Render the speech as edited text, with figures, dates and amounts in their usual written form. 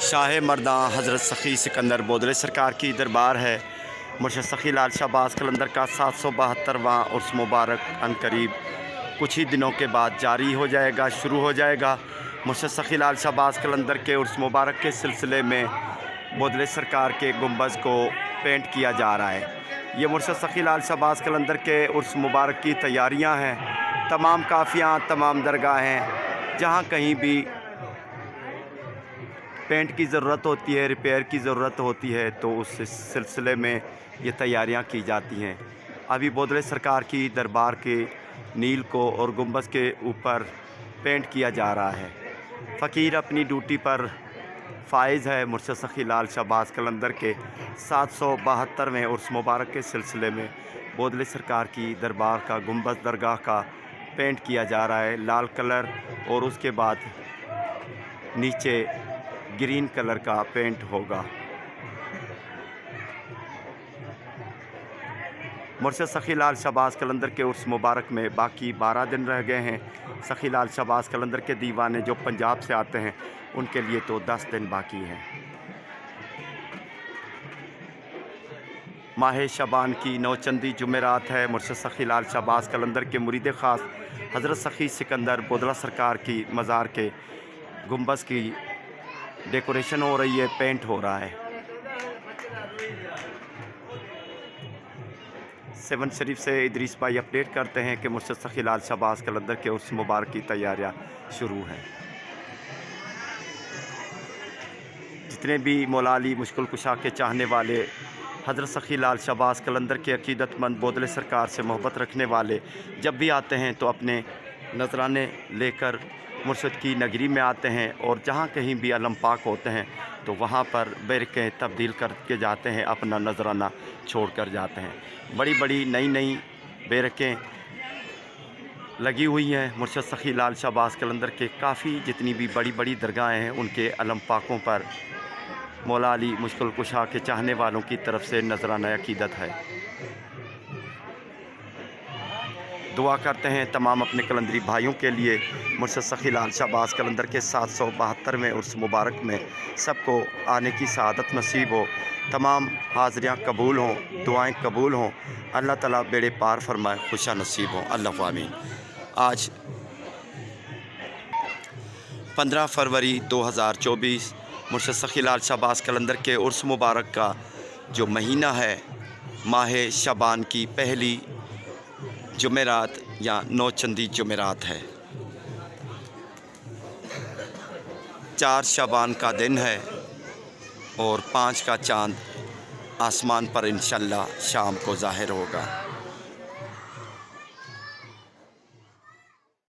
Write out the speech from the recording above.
शाह मर्दां हज़रत सखी सिकंदर बोदले सरकार की दरबार है। मुर्शद सखी लाल शाहबाज कलंदर का 772वां उर्स मुबारक अनकरीब कुछ ही दिनों के बाद जारी हो जाएगा, शुरू हो जाएगा। मुर्शद सखी लाल शाहबाज कलंदर के उर्स मुबारक के सिलसिले में बोदले सरकार के गुंबज़ को पेंट किया जा रहा है। ये मुर्शद सखी लाल शाहबाज कलंदर के उर्स मुबारक की तैयारियां हैं। तमाम काफ़ियाँ, तमाम दरगाहें, जहाँ कहीं भी पेंट की ज़रूरत होती है, रिपेयर की ज़रूरत होती है, तो उस सिलसिले में ये तैयारियां की जाती हैं। अभी बोदले सरकार की दरबार के नील को और गुंबज़ के ऊपर पेंट किया जा रहा है। फ़कीर अपनी ड्यूटी पर फाइज़ है। मुर्शद सखी लाल शाहबाज कलंदर के 772वें उर्स मुबारक के सिलसिले में बोदले सरकार की दरबार का गुंबज़ दरगाह का पेंट किया जा रहा है लाल कलर, और उसके बाद नीचे ग्रीन कलर का पेंट होगा। मुर्शद सखी लाल शाहबाज कलंदर के उर्स मुबारक में बाकी 12 दिन रह गए हैं। सखी लाल शाहबाज कलंदर के दीवाने जो पंजाब से आते हैं उनके लिए तो 10 दिन बाकी हैं। माह शबान की नौचंदी जुमेरात है। मुर्शद सखी लाल शाहबाज कलंदर के मुरीद ख़ास हज़रत सखी सिकंदर बोदला सरकार की मज़ार के गुंबज़ की डेकोरेशन हो रही है, पेंट हो रहा है। 7 शरीफ से इदरीस भाई अपडेट करते हैं कि मुर्शद सखी लाल शाहबाज कलंदर के उर्स मुबारक की तैयारियां शुरू हैं। जितने भी मौला अली मुश्किल कुशा के चाहने वाले, हज़रत सखी लाल शाहबाज कलंदर के अकीदतमंद बोदले सरकार से मोहब्बत रखने वाले जब भी आते हैं तो अपने नजराने लेकर मुर्शद की नगरी में आते हैं, और जहाँ कहीं भी अलम पाक होते हैं तो वहाँ पर बैरकें तब्दील करके जाते हैं, अपना नजराना छोड़ कर जाते हैं। बड़ी बड़ी नई नई बैरकें लगी हुई हैं। मुर्शद सखी लाल शाहबाज कलंदर के काफ़ी जितनी भी बड़ी बड़ी दरगाहें हैं उनके अलम पाकों पर मौला अली मुश्किल कुशा के चाहने वालों की तरफ से नजराना अकीदत है। दुआ करते हैं तमाम अपने कलंदरी भाइयों के लिए। मुर्शद सखी लाल शाहबाज कलंदर के 772वें उर्स मुबारक में सबको आने की सआदत नसीब हो। तमाम हाज़रियाँ कबूल हों, दुआएं कबूल हों, अल्लाह ताला बेड़े पार फरमाए, खुशा नसीब हों, अल्लाह आमीन। आज 15 फरवरी 2024 मुर्शद सखी लाल शाहबाज कलंदर के उर्स मुबारक का जो महीना है, माह शबान की पहली जुमेरात या नौचंदी जुमेरात है। 4 शबान का दिन है और 5 का चाँद आसमान पर इंशाअल्लाह शाम को ज़ाहिर होगा।